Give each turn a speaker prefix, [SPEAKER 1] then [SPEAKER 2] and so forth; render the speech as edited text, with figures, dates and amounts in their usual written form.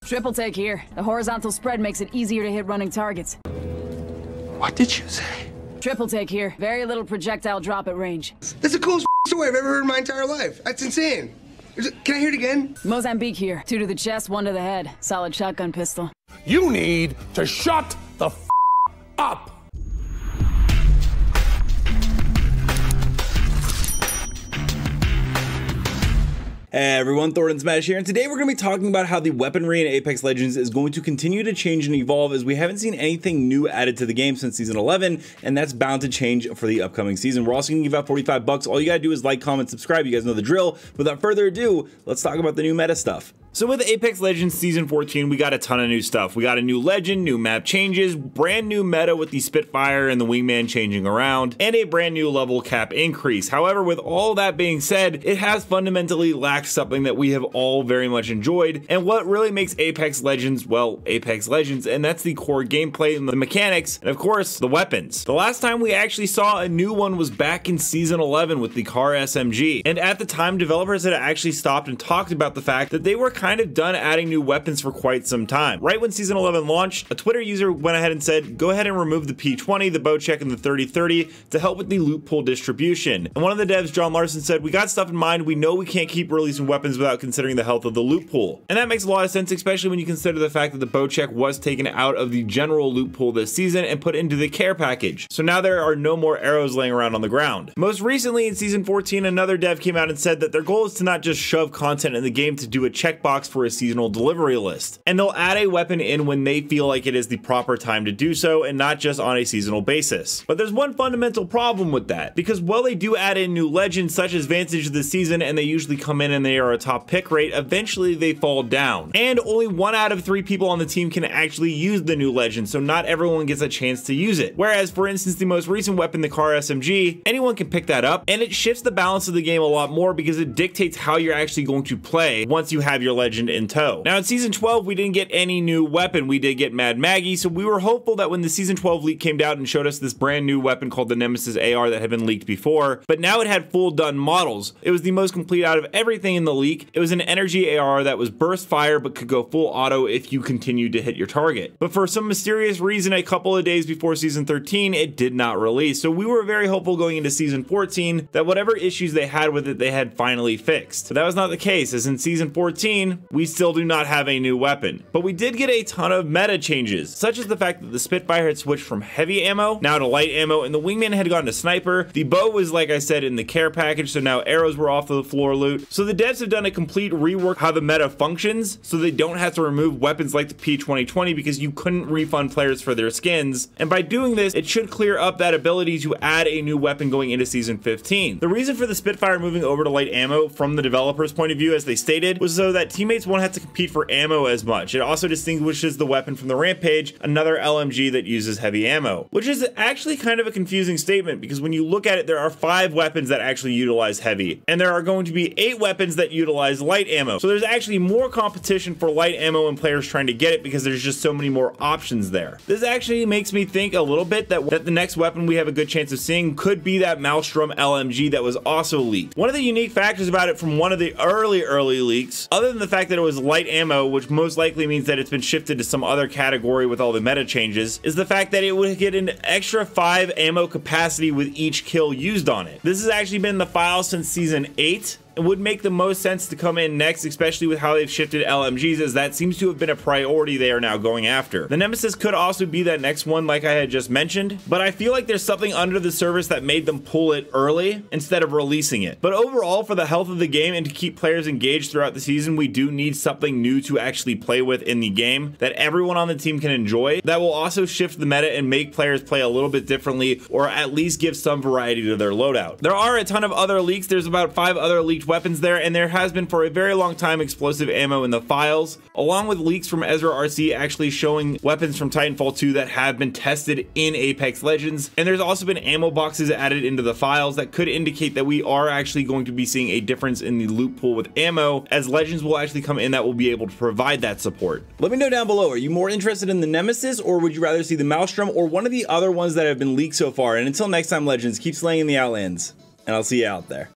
[SPEAKER 1] Triple take here. The horizontal spread makes it easier to hit running targets.
[SPEAKER 2] What did you say?
[SPEAKER 1] Triple take here. Very little projectile drop at range.
[SPEAKER 3] That's the coolest story I've ever heard in my entire life. That's insane. Can I hear it again?
[SPEAKER 1] Mozambique here. 2 to the chest, 1 to the head. Solid shotgun pistol.
[SPEAKER 2] You need to shut the up.
[SPEAKER 4] Hey everyone, Thordan Smash here, and today we're going to be talking about how the weaponry in Apex Legends is going to continue to change and evolve, as we haven't seen anything new added to the game since Season 11, and that's bound to change for the upcoming season. We're also going to give out 45 bucks. All you gotta do is like, comment, subscribe. You guys know the drill. Without further ado, let's talk about the new meta stuff. So with Apex Legends Season 14, we got a ton of new stuff. We got a new legend, new map changes, brand new meta with the Spitfire and the Wingman changing around, and a brand new level cap increase. However, with all that being said, it has fundamentally lacked something that we have all very much enjoyed, and what really makes Apex Legends, well, Apex Legends, and that's the core gameplay and the mechanics, and of course, the weapons. The last time we actually saw a new one was back in Season 11 with the car SMG, and at the time, developers had actually stopped and talked about the fact that they were kind of done adding new weapons for quite some time. Right when Season 11 launched, a Twitter user went ahead and said, go ahead and remove the P20, the bow check, and the 3030 to help with the loot pool distribution. And one of the devs, John Larson, said, we got stuff in mind. We know we can't keep releasing weapons without considering the health of the loot pool. And that makes a lot of sense, especially when you consider the fact that the bow check was taken out of the general loot pool this season and put into the care package. So now there are no more arrows laying around on the ground. Most recently in Season 14, another dev came out and said that their goal is to not just shove content in the game to do a checkbox for a seasonal delivery list, and they'll add a weapon in when they feel like it is the proper time to do so, and not just on a seasonal basis. But there's one fundamental problem with that, because while they do add in new legends such as Vantage this season, and they usually come in and they are a top pick rate, eventually they fall down, and only 1 out of 3 people on the team can actually use the new legend, so not everyone gets a chance to use it. Whereas, for instance, the most recent weapon, the car SMG, anyone can pick that up, and it shifts the balance of the game a lot more because it dictates how you're actually going to play once you have your legend in tow. Now in Season 12, we didn't get any new weapon. We did get Mad Maggie, so we were hopeful that when the Season 12 leak came out and showed us this brand new weapon called the Nemesis AR that had been leaked before, but now it had full done models. It was the most complete out of everything in the leak. It was an energy AR that was burst fire but could go full auto if you continued to hit your target. But for some mysterious reason, a couple of days before Season 13, it did not release. So we were very hopeful going into Season 14 that whatever issues they had with it, they had finally fixed. But that was not the case, as in Season 14, we still do not have a new weapon. But we did get a ton of meta changes, such as the fact that the Spitfire had switched from heavy ammo now to light ammo, and the Wingman had gone to sniper. The bow was, like I said, in the care package, so now arrows were off of the floor loot. So the devs have done a complete rework how the meta functions, so they don't have to remove weapons like the P2020 because you couldn't refund players for their skins. And by doing this, it should clear up that ability to add a new weapon going into Season 15. The reason for the Spitfire moving over to light ammo from the developer's point of view, as they stated, was so that teammates won't have to compete for ammo as much. It also distinguishes the weapon from the Rampage, another LMG that uses heavy ammo, which is actually kind of a confusing statement because when you look at it, there are 5 weapons that actually utilize heavy, and there are going to be 8 weapons that utilize light ammo. So there's actually more competition for light ammo and players trying to get it because there's just so many more options there. This actually makes me think a little bit that the next weapon we have a good chance of seeing could be that Maelstrom LMG that was also leaked. One of the unique factors about it from one of the early leaks, other than the fact that it was light ammo, which most likely means that it's been shifted to some other category with all the meta changes, is the fact that it would get an extra 5 ammo capacity with each kill used on it. This has actually been in the file since Season 8. It would make the most sense to come in next, especially with how they've shifted LMGs, as that seems to have been a priority they are now going after. The Nemesis could also be that next one like I had just mentioned, but I feel like there's something under the surface that made them pull it early instead of releasing it. But overall, for the health of the game and to keep players engaged throughout the season, we do need something new to actually play with in the game that everyone on the team can enjoy, that will also shift the meta and make players play a little bit differently, or at least give some variety to their loadout. There are a ton of other leaks. There's about 5 other leaked weapons there, and there has been for a very long time explosive ammo in the files, along with leaks from Ezra RC actually showing weapons from Titanfall 2 that have been tested in Apex Legends. And there's also been ammo boxes added into the files that could indicate that we are actually going to be seeing a difference in the loot pool with ammo, as Legends will actually come in that will be able to provide that support. Let me know down below, are you more interested in the Nemesis, or would you rather see the Maelstrom, or one of the other ones that have been leaked so far? And until next time, Legends, keep slaying in the Outlands, and I'll see you out there.